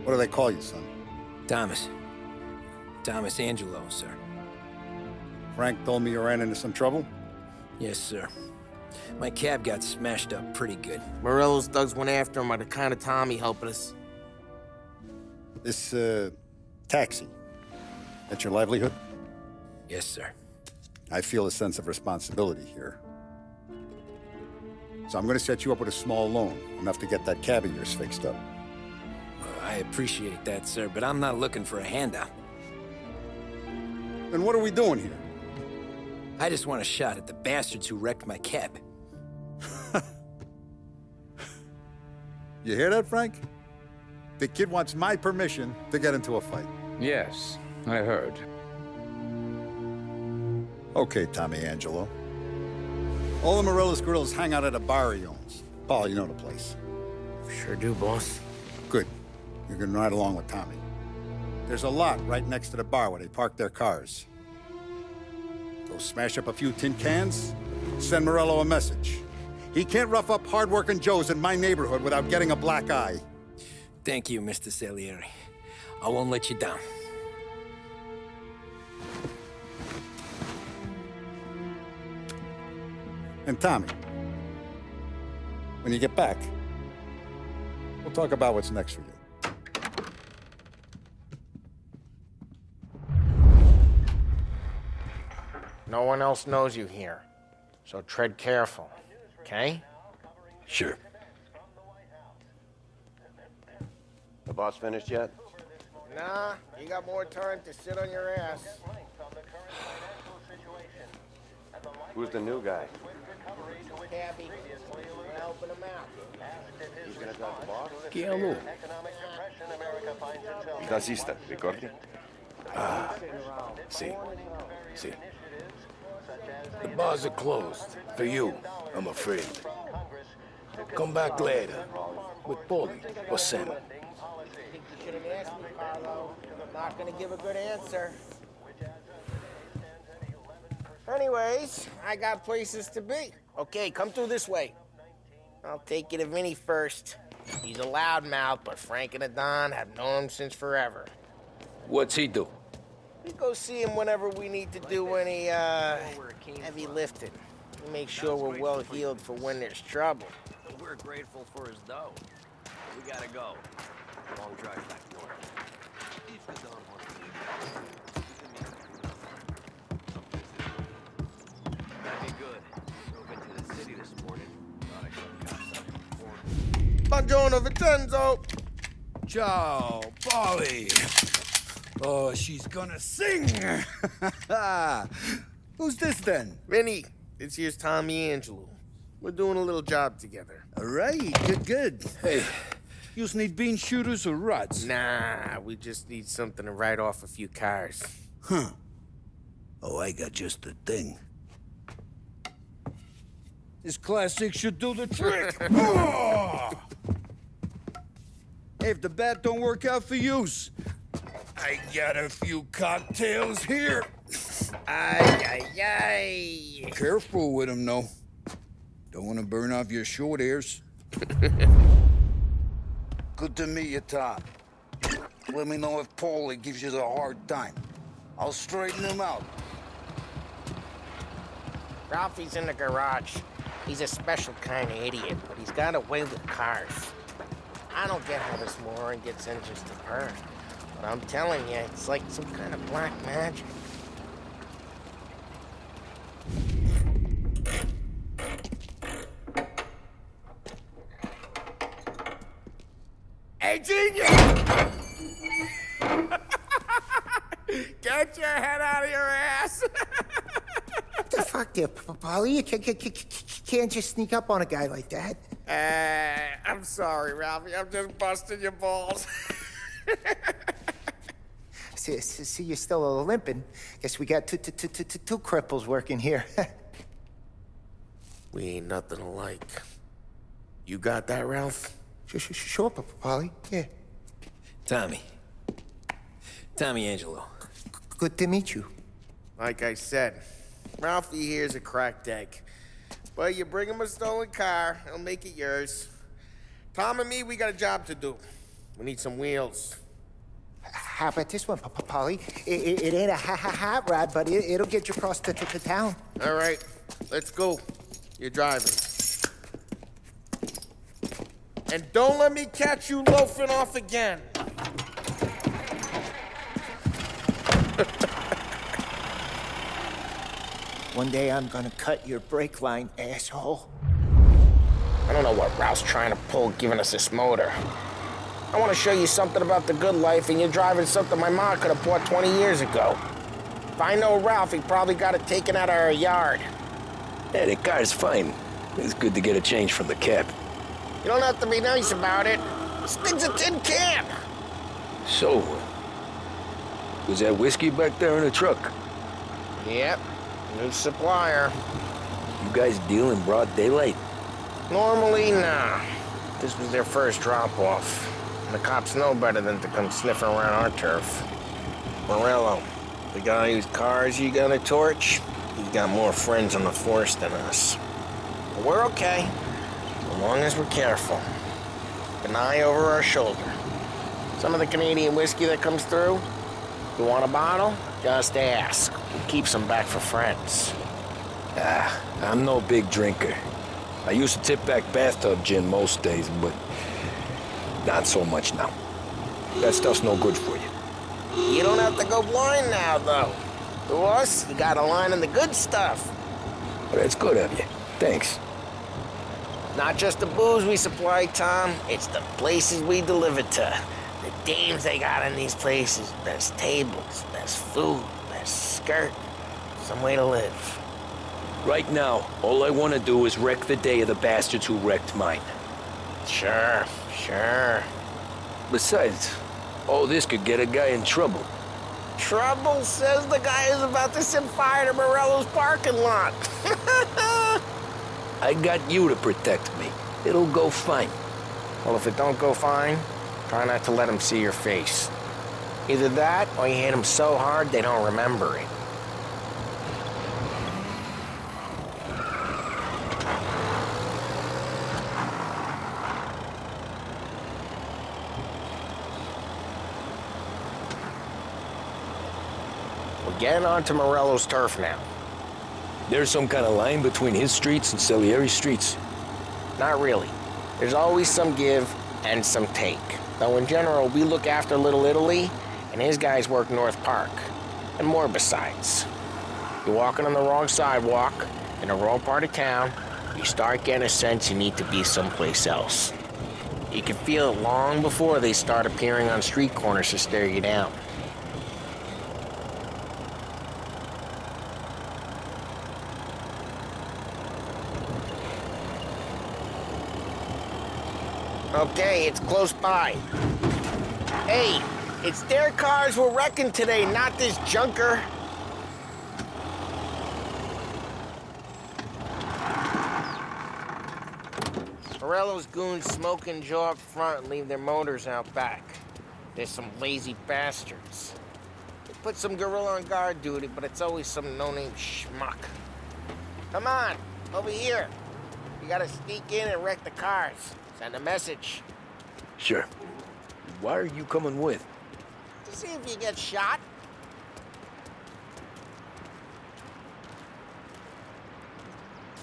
What do they call you, son? Thomas. Thomas Angelo, sir. Frank told me you ran into some trouble? Yes, sir. My cab got smashed up pretty good. Morello's thugs went after him by the kind of Tommy helping us. This, taxi. That's your livelihood? Yes, sir. I feel a sense of responsibility here. So I'm gonna set you up with a small loan, enough to get that cab of yours fixed up. Well, I appreciate that, sir, but I'm not looking for a handout. Then what are we doing here? I just want a shot at the bastards who wrecked my cab. You hear that, Frank? The kid wants my permission to get into a fight. Yes, I heard. Okay, Tommy Angelo. All the Morello's grills hang out at a bar he owns. Paul, you know the place. Sure do, boss. Good. You can ride along with Tommy. There's a lot right next to the bar where they park their cars. Go smash up a few tin cans, send Morello a message. He can't rough up hard-working Joes in my neighborhood without getting a black eye. Thank you, Mr. Salieri. I won't let you down. And Tommy, when you get back, we'll talk about what's next for you. No one else knows you here, so tread careful, okay? Sure. The boss finished yet? Nah, you got more time to sit on your ass. Who's the new guy? Cabby, we're helping him out. He's gonna drive the boss? Chi è lui? Il tassista, ricordi? Sì. Sì. The bars are closed. For you, I'm afraid. Come back later. With Paulie or Sam. You should have asked me, Carlo. I'm not gonna give a good answer. Anyways, I got places to be. Okay, come through this way. I'll take you to Vinny first. He's a loudmouth, but Frank and the Don have known him since forever. What's he do? We go see him whenever we need to do any, heavy lifting. We make sure we're well healed for when there's trouble. We're grateful for his dough. We gotta go. Long drive back north. If the Don wants to leave, that'd be good. Drove into the city this morning. Thought I should have got something before. Buongiorno, Vincenzo! Ciao, Polly. Oh, she's gonna sing. Who's this then? Vinny, this here's Tommy Angelo. We're doing a little job together. All right, good. Hey, you need bean shooters or rods? Nah, we just need something to write off a few cars. Huh. Oh, I got just the thing. This classic should do the trick. Oh! Hey, if the bat don't work out for yous, I got a few cocktails here. Ay, ay, ay. Careful with them, though. Don't want to burn off your short hairs. Good to meet you, Tom. Let me know if Paulie gives you the hard time. I'll straighten him out. Ralphie's in the garage. He's a special kind of idiot, but he's got a way with cars. I don't get how this moron gets engines to burn. But I'm telling you, it's like some kind of black magic. Hey, genius! Get your head out of your ass! What the fuck there, Polly? You can't just sneak up on a guy like that. I'm sorry, Ralphie. I'm just busting your balls. See, you're still limping. Guess we got two cripples working here. We ain't nothing alike. You got that, Ralph? Sure, Polly. Yeah. Tommy Angelo. Good to meet you. Like I said, Ralphie here's a cracked egg. But you bring him a stolen car, he'll make it yours. Tom and me, we got a job to do. We need some wheels. How about this one, Polly? It ain't a hot rod, but it'll get you across to town. All right, let's go. You're driving. And don't let me catch you loafing off again. One day I'm gonna cut your brake line, asshole. I don't know what Ralph's trying to pull giving us this motor. I want to show you something about the good life, and you're driving something my mom could have bought 20 years ago. If I know Ralph, he probably got it taken out of our yard. Yeah, the car's fine. It's good to get a change from the cab. You don't have to be nice about it. This thing's a tin can. So, was that whiskey back there in the truck? Yep, new supplier. You guys deal in broad daylight? Normally, nah. This was their first drop-off. The cops know better than to come sniffing around our turf. Morello, the guy whose cars you got a torch, he's got more friends on the force than us. But we're okay, as long as we're careful. An eye over our shoulder. Some of the Canadian whiskey that comes through, you want a bottle? Just ask. We keep some back for friends. I'm no big drinker. I used to tip back bathtub gin most days, but not so much now. That stuff's no good for you. You don't have to go blind now, though. To us, you got a line on the good stuff. But that's good of you. Thanks. Not just the booze we supply, Tom. It's the places we deliver to. The dames they got in these places. Best tables, best food, best skirt. Some way to live. Right now, all I want to do is wreck the day of the bastards who wrecked mine. Sure. Besides, all this could get a guy in trouble. Trouble, says the guy who's about to set fire to Morello's parking lot. I got you to protect me. It'll go fine. Well, if it don't go fine, try not to let them see your face. Either that, or you hit them so hard they don't remember it. We're getting onto Morello's turf now. There's some kind of line between his streets and Salieri's streets. Not really. There's always some give and some take. Though in general, we look after Little Italy, and his guys work North Park. And more besides. You're walking on the wrong sidewalk, in the wrong part of town, you start getting a sense you need to be someplace else. You can feel it long before they start appearing on street corners to stare you down. Okay, it's close by. Hey, it's their cars we're wrecking today, not this junker. Morello's goons smoke and jaw up front and leave their motors out back. There's some lazy bastards. They put some gorilla on guard duty, but it's always some no-name schmuck. Come on, over here. You gotta sneak in and wreck the cars. Send a message. Sure. Why are you coming with? To see if you get shot.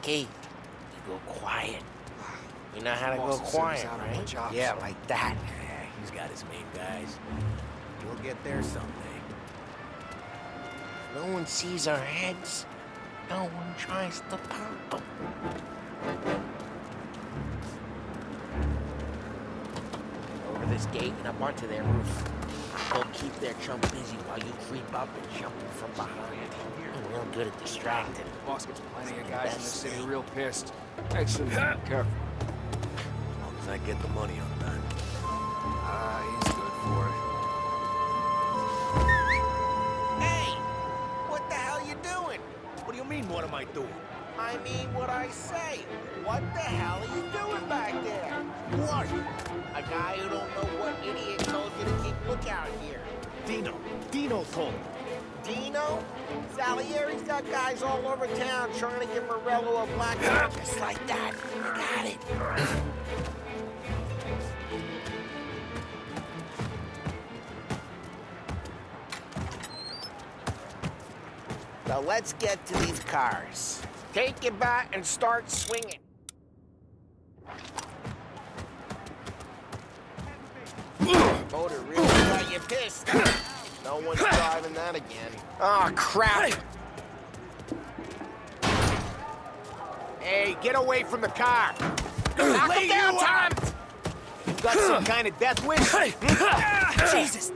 Key, you go quiet. You know how to go quiet, right? Yeah, like that. Yeah, he's got his main guys. You'll get there someday. No one sees our heads. No one tries to pop them. Over this gate and up onto their roof. They'll keep their chum busy while you creep up and jump from behind. We're real good at distracting. Boss gets plenty of guys in the city real pissed. Excellent. Careful. As long as I get the money on time. He's good for it. Hey! What the hell you doing? What do you mean, what am I doing? I mean what I say. What the hell are you doing back there? Who are you? A guy who don't know what idiot told you to keep lookout here. Dino told me. Dino? Salieri's got guys all over town trying to give Morello a black eye. Just like that. You got it. Now let's get to these cars. Take your bat and start swinging. Motor really got you pissed. No one's driving that again. Oh, crap. Hey, get away from the car. Knock him down, Tom. You got some kind of death wish? Jesus.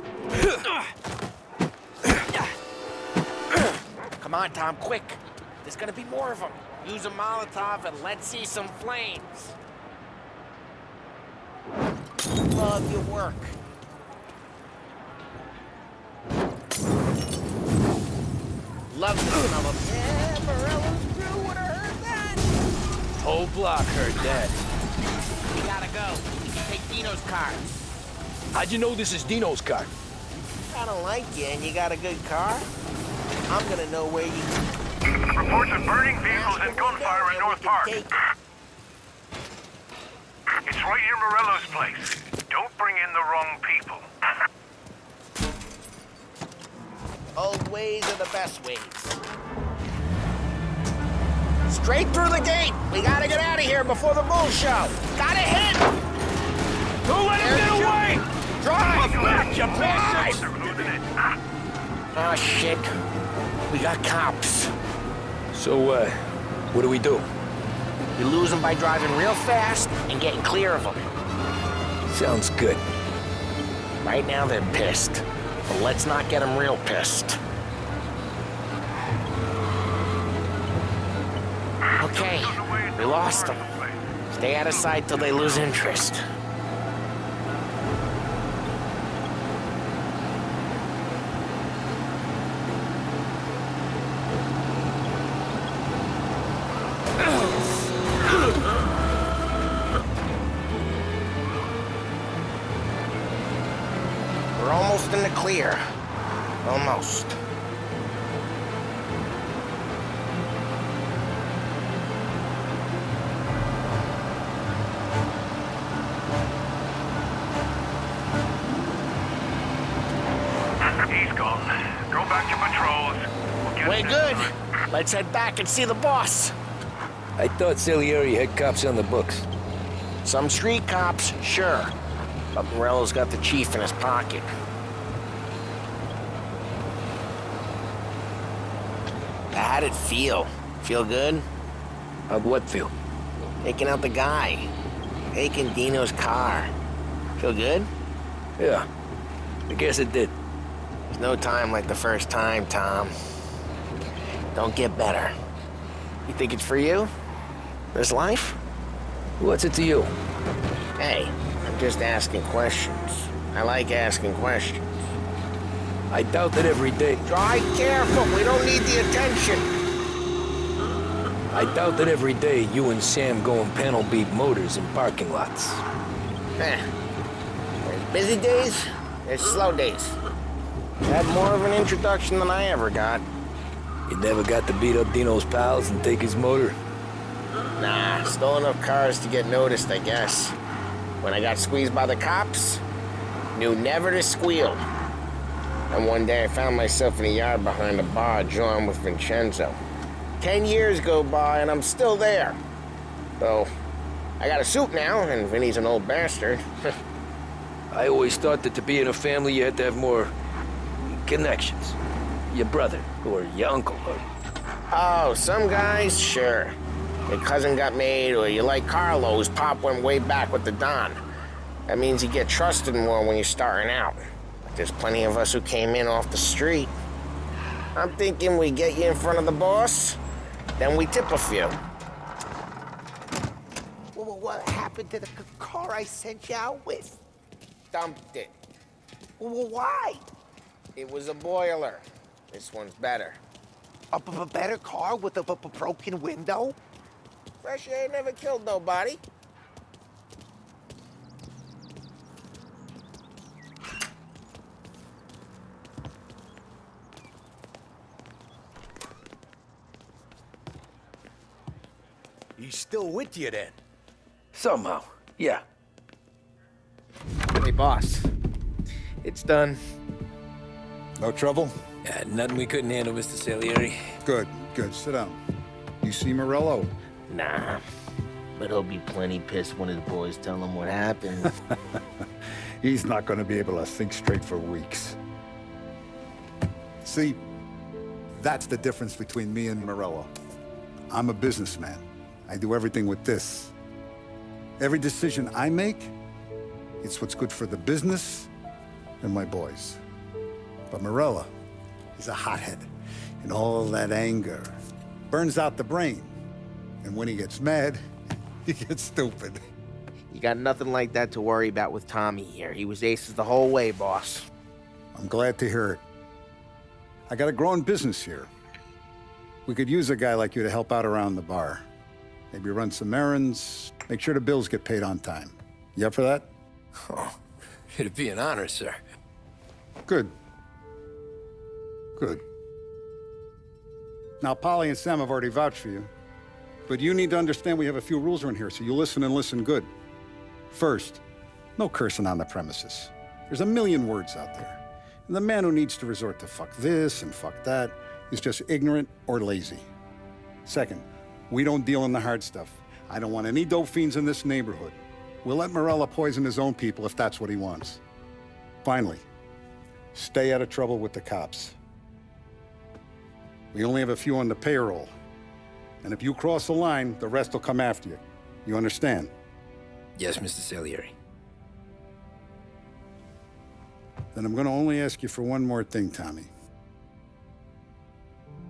Come on, Tom, quick. There's gonna be more of them. Use a Molotov and let's see some flames. Love your work. Love the smell of Morello's crew would have heard that. Whole block heard that. We gotta go. We can take Dino's car. How'd you know this is Dino's car? I don't like you and you got a good car. I'm gonna know where you... Reports of burning vehicles and gunfire in North Park. It's right near Morello's place. Don't bring in the wrong people. Old ways are the best ways. Straight through the gate. We gotta get out of here before the bull show. Gotta hit. Don't let him get away! Drive. Back, you bastards! They're losing it. Oh, shit. We got cops. So, what do we do? We lose them by driving real fast and getting clear of them. Sounds good. Right now they're pissed. But let's not get them real pissed. Okay, we lost them. Stay out of sight till they lose interest. We're almost in the clear. Almost. He's gone. Go back to patrols. We'll get Way this good. done. Let's head back and see the boss. I thought Salieri had cops on the books. Some street cops, sure. But Morello's got the chief in his pocket. How'd it feel? Feel good? How'd what feel? Taking out the guy. Taking Dino's car. Feel good? Yeah, I guess it did. There's no time like the first time, Tom. Don't get better. You think it's for you? This life? What's it to you? Hey, I'm just asking questions. I like asking questions. I doubt that every day. Drive careful, we don't need the attention. I doubt that every day you and Sam go and panel beat motors in parking lots. There's busy days, there's slow days. Had more of an introduction than I ever got. You never got to beat up Dino's pals and take his motor? Nah, stole enough cars to get noticed, I guess. When I got squeezed by the cops, knew never to squeal. And one day I found myself in a yard behind a bar drawn with Vincenzo. 10 years go by and I'm still there. Though, I got a suit now, and Vinny's an old bastard. I always thought that to be in a family you had to have more connections. Your brother, or your uncle, or... Oh, some guys, sure. Your cousin got made, or you like Carlo's, Pop went way back with the Don. That means you get trusted more when you're starting out. But there's plenty of us who came in off the street. I'm thinking we get you in front of the boss, then we tip a few. Well, what happened to the car I sent you out with? Dumped it. Well, why? It was a boiler. This one's better. A better car with a broken window? Fresh air never killed nobody. He's still with you then? Somehow, yeah. Hey, boss. It's done. No trouble? Nothing we couldn't handle, Mr. Salieri. Good, good. Sit down. You see Morello? Nah. But he'll be plenty pissed when his boys tell him what happened. He's not going to be able to think straight for weeks. See, that's the difference between me and Morello. I'm a businessman. I do everything with this. Every decision I make, it's what's good for the business and my boys. But Morello, he's a hothead. And all that anger burns out the brain. And when he gets mad, he gets stupid. You got nothing like that to worry about with Tommy here. He was aces the whole way, boss. I'm glad to hear it. I got a growing business here. We could use a guy like you to help out around the bar. Maybe run some errands, make sure the bills get paid on time. You up for that? Oh, it'd be an honor, sir. Good. Good. Now, Polly and Sam have already vouched for you. But you need to understand we have a few rules around here, so you listen and listen good. First, no cursing on the premises. There's a million words out there. And the man who needs to resort to fuck this and fuck that is just ignorant or lazy. Second, we don't deal in the hard stuff. I don't want any dope fiends in this neighborhood. We'll let Morello poison his own people if that's what he wants. Finally, stay out of trouble with the cops. We only have a few on the payroll. And if you cross the line, the rest will come after you. You understand? Yes, Mr. Salieri. Then I'm going to only ask you for one more thing, Tommy.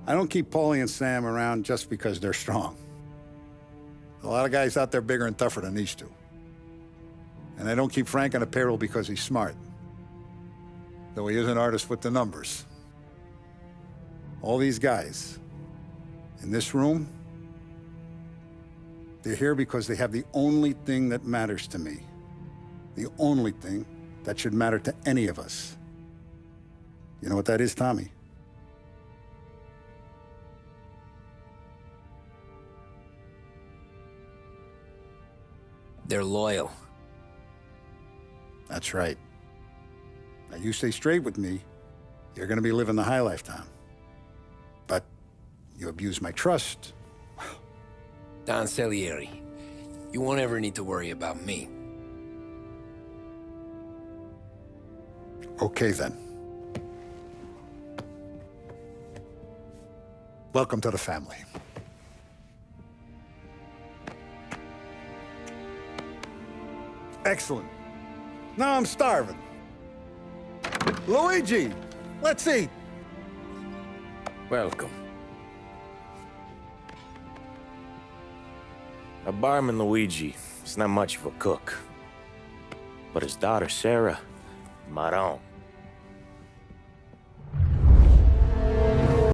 I don't keep Paulie and Sam around just because they're strong. A lot of guys out there bigger and tougher than these two. And I don't keep Frank on the payroll because he's smart. Though he is an artist with the numbers. All these guys in this room, they're here because they have the only thing that matters to me. The only thing that should matter to any of us. You know what that is, Tommy? They're loyal. That's right. Now, you stay straight with me, you're gonna be living the high life, Tom. But you abuse my trust. Don Salieri, you won't ever need to worry about me. Okay, then. Welcome to the family. Excellent. Now I'm starving. Luigi, let's eat. Welcome. A barman Luigi is not much of a cook. But his daughter, Sarah, Maron,